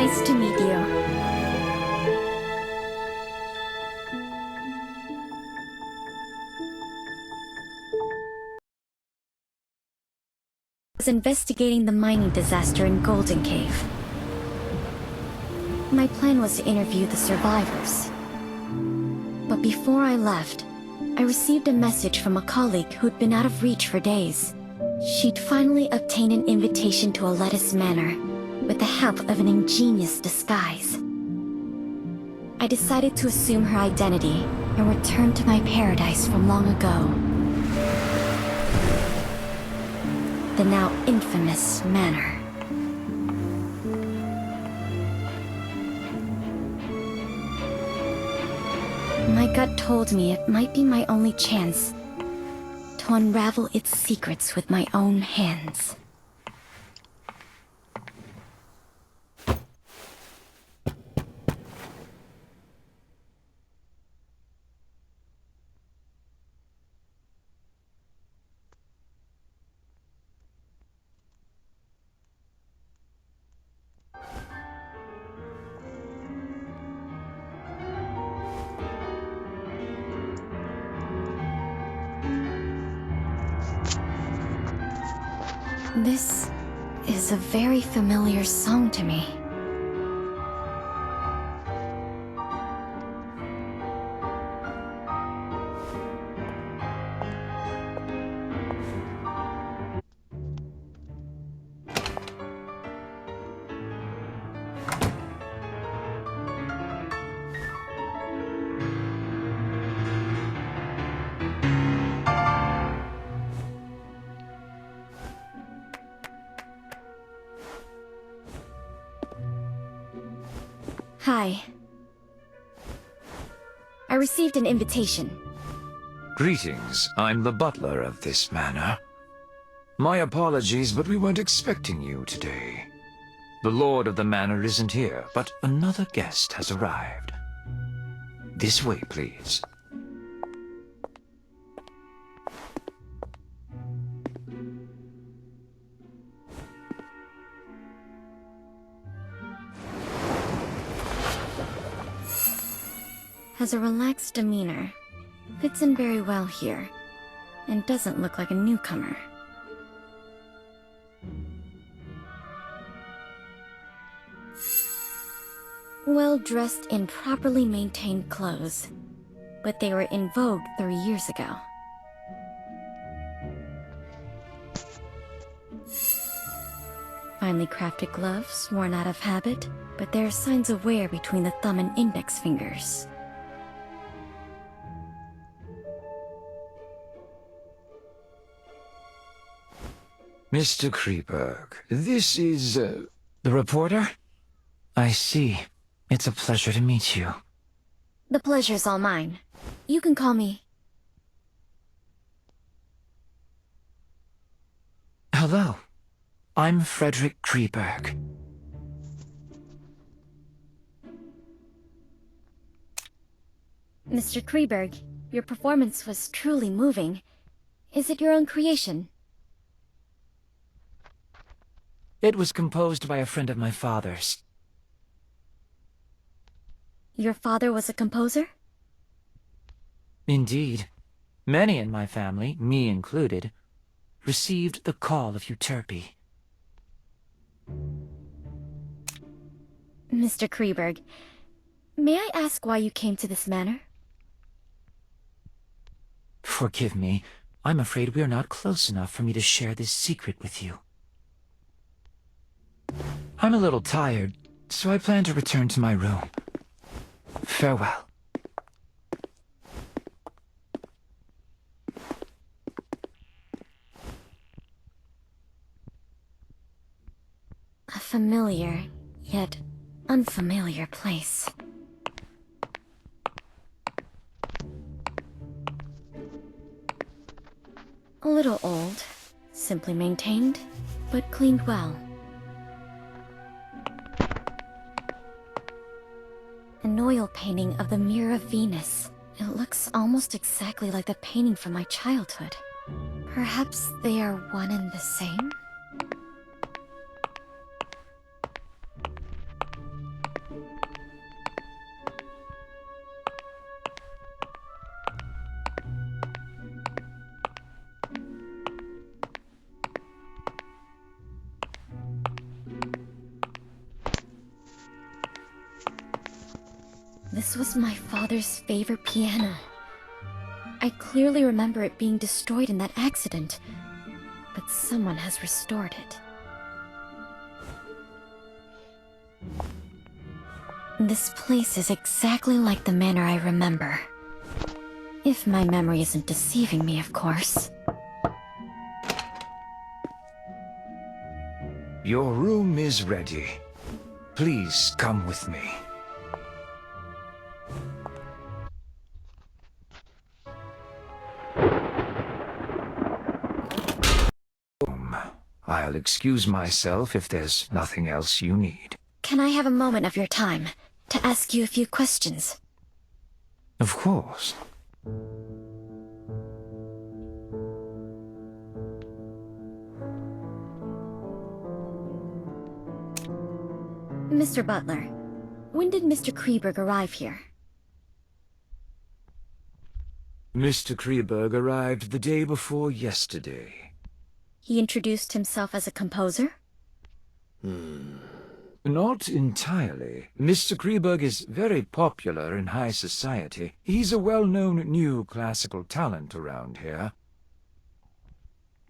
Nice to meet you. I was investigating the mining disaster in Golden Cave. My plan was to interview the survivors. But before I left, I received a message from a colleague who'd been out of reach for days. She'd finally obtained an invitation to Alettis Manor, with the help of an ingenious disguise. I decided to assume her identity and return to my paradise from long ago. The now infamous manor. My gut told me it might be my only chance to unravel its secrets with my own hands. This is a very familiar song to me. Hi. I received an invitation. Greetings. I'm the butler of this manor. My apologies, but we weren't expecting you today. The lord of the manor isn't here, but another guest has arrived. This way, please. Has a relaxed demeanor, fits in very well here, and doesn't look like a newcomer. Well dressed in properly maintained clothes, but they were in vogue 3 years ago. Finely crafted gloves, worn out of habit, but there are signs of wear between the thumb and index fingers. Mr. Kreeberg, this is, the reporter? I see. It's a pleasure to meet you. The pleasure's all mine. You can call me... Hello. I'm Frederick Kreeberg. Mr. Kreeberg, your performance was truly moving. Is it your own creation? It was composed by a friend of my father's. Your father was a composer? Indeed. Many in my family, me included, received the call of Euterpe. Mr. Kreeberg, may I ask why you came to this manor? Forgive me. I'm afraid we are not close enough for me to share this secret with you. I'm a little tired, so I plan to return to my room. Farewell. A familiar, yet unfamiliar place. A little old, simply maintained, but cleaned well. An oil painting of the Mirror of Venus. It looks almost exactly like the painting from my childhood. Perhaps they are one and the same? This was my father's favorite piano. I clearly remember it being destroyed in that accident, but someone has restored it. This place is exactly like the manor I remember. If my memory isn't deceiving me, of course. Your room is ready. Please come with me. I'll excuse myself if there's nothing else you need. Can I have a moment of your time to ask you a few questions? Of course. Mr. Butler, when did Mr. Kreberg arrive here? Mr. Kreberg arrived the day before yesterday. He introduced himself as a composer? Not entirely. Mr. Kreberg is very popular in high society. He's a well-known new classical talent around here.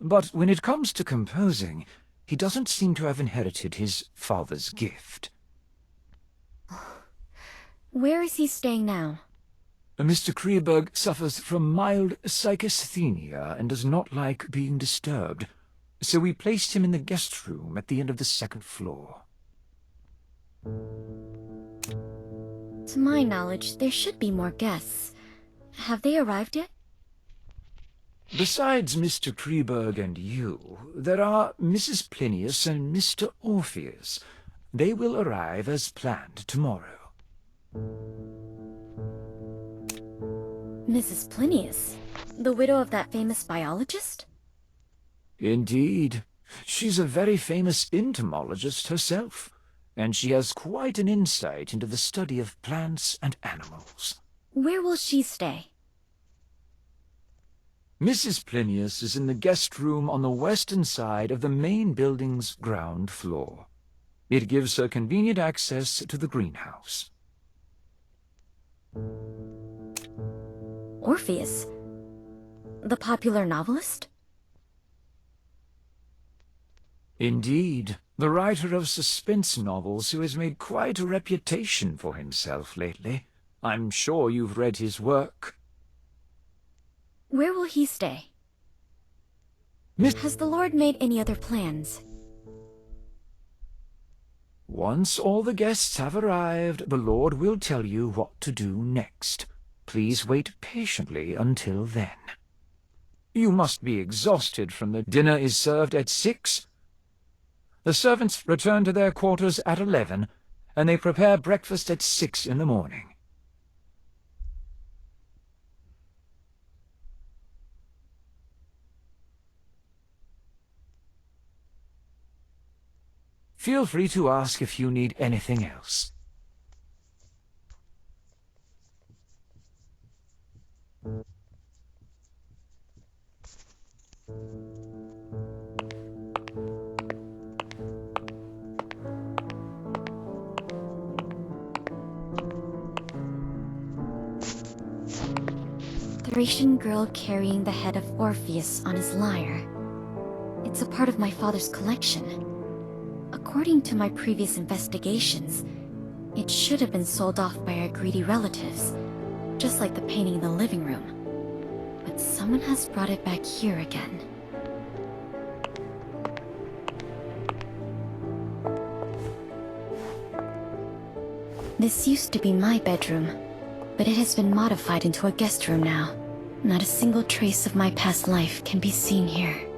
But when it comes to composing, he doesn't seem to have inherited his father's gift. Where is he staying now? Mr. Kreberg suffers from mild psychasthenia and does not like being disturbed, so we placed him in the guest room at the end of the second floor. To my knowledge, there should be more guests. Have they arrived yet? Besides Mr. Kreberg and you, there are Mrs. Plinius and Mr. Orpheus. They will arrive as planned tomorrow. Mrs. Plinius? The widow of that famous biologist? Indeed. She's a very famous entomologist herself, and she has quite an insight into the study of plants and animals. Where will she stay? Mrs. Plinius is in the guest room on the western side of the main building's ground floor. It gives her convenient access to the greenhouse. Orpheus? The popular novelist? Indeed, the writer of suspense novels who has made quite a reputation for himself lately. I'm sure you've read his work. Where will he stay? Has the Lord made any other plans? Once all the guests have arrived, the Lord will tell you what to do next. Please wait patiently until then. You must be exhausted from the dinner is served at 6. The servants return to their quarters at 11, and they prepare breakfast at 6 in the morning. Feel free to ask if you need anything else. Thracian girl carrying the head of Orpheus on his lyre. It's a part of my father's collection. According to my previous investigations, it should have been sold off by our greedy relatives, just like the painting in the living room. But someone has brought it back here again. This used to be my bedroom, but it has been modified into a guest room now. Not a single trace of my past life can be seen here.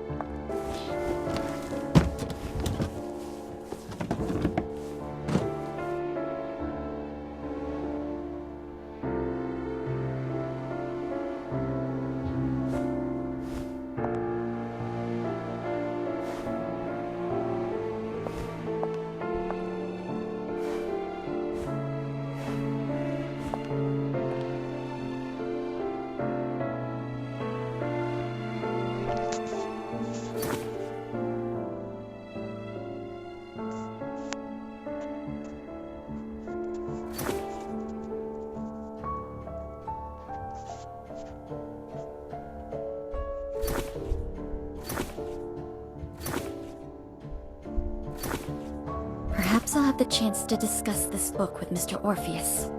Perhaps I'll have the chance to discuss this book with Mr. Orpheus.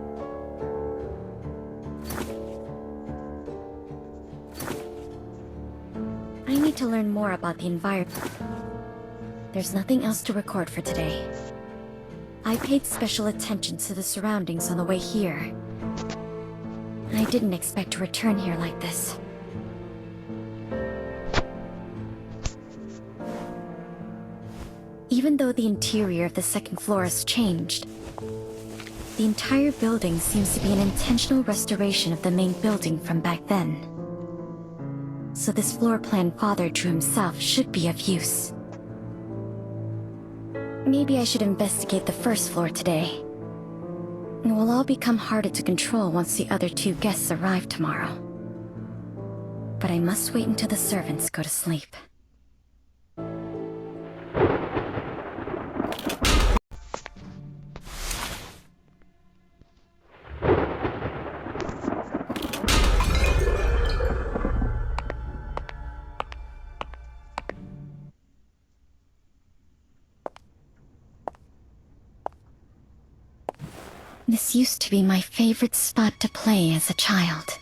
I need to learn more about the environment. There's nothing else to record for today. I paid special attention to the surroundings on the way here. I didn't expect to return here like this. Even though the interior of the second floor has changed, the entire building seems to be an intentional restoration of the main building from back then. So this floor plan Father drew himself should be of use. Maybe I should investigate the first floor today. It will all become harder to control once the other two guests arrive tomorrow. But I must wait until the servants go to sleep. This used to be my favorite spot to play as a child.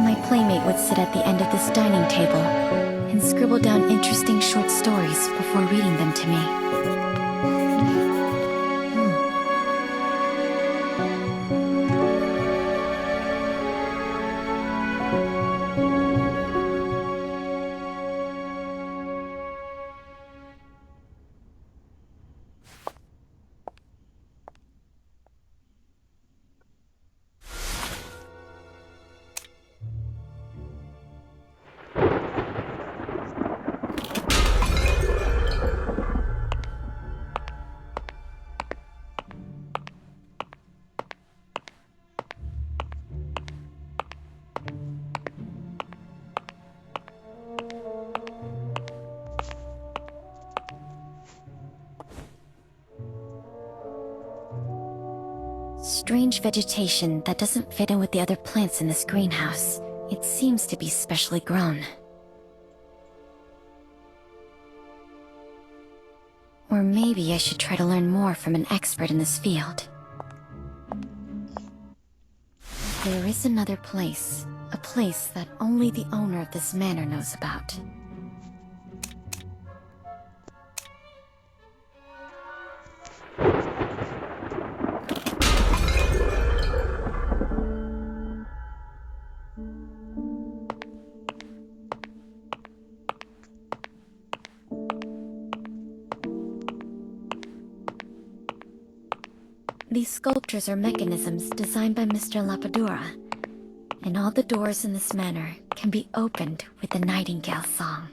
My playmate would sit at the end of this dining table and scribble down interesting short stories before reading them to me. Strange vegetation that doesn't fit in with the other plants in this greenhouse. It seems to be specially grown. Or maybe I should try to learn more from an expert in this field. There is another place. A place that only the owner of this manor knows about. These sculptures are mechanisms designed by Mr. Lapadura, and all the doors in this manor can be opened with the nightingale song.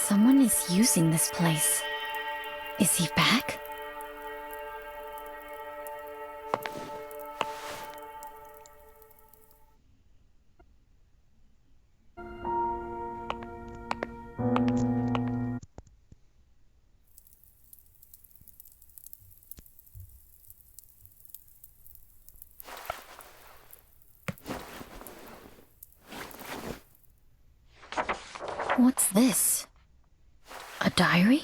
Someone is using this place. Is he back? What's this? A diary?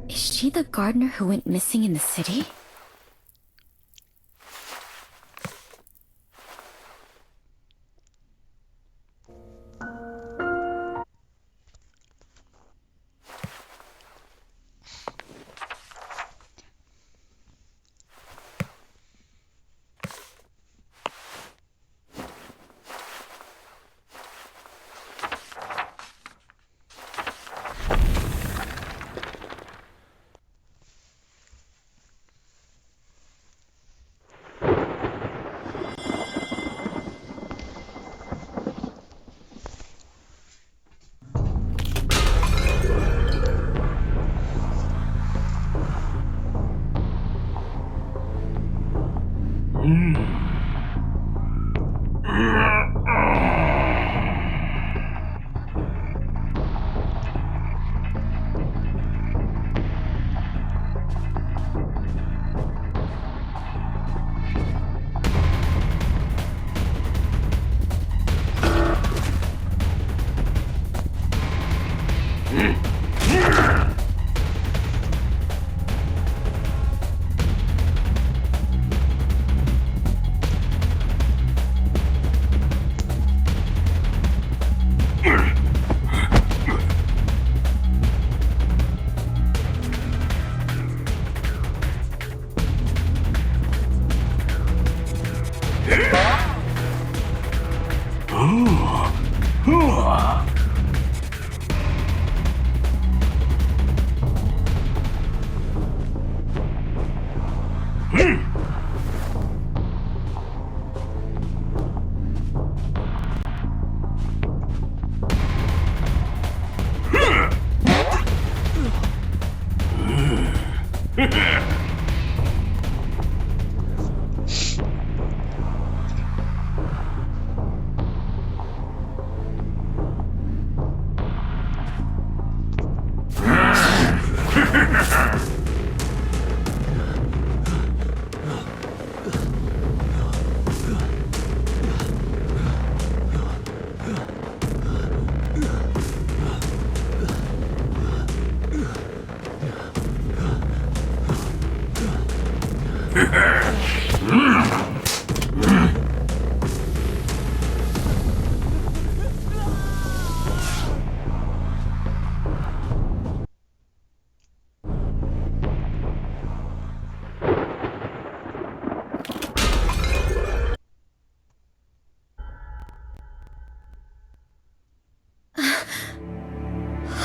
Is she the gardener who went missing in the city?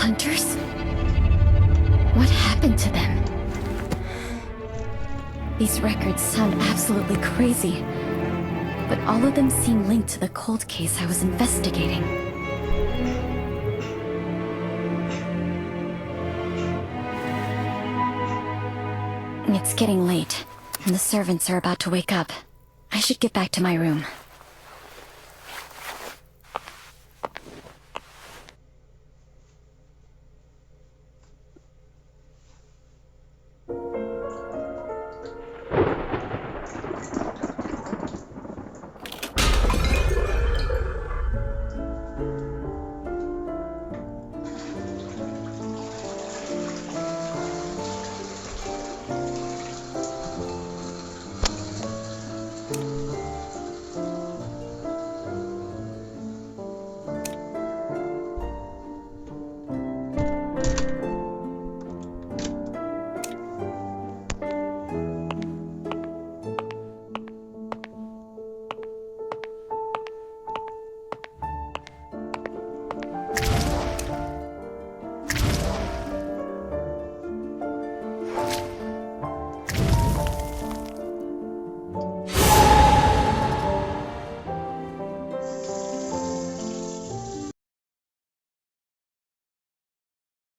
Hunters? What happened to them? These records sound absolutely crazy, but all of them seem linked to the cold case I was investigating. It's getting late, and the servants are about to wake up. I should get back to my room.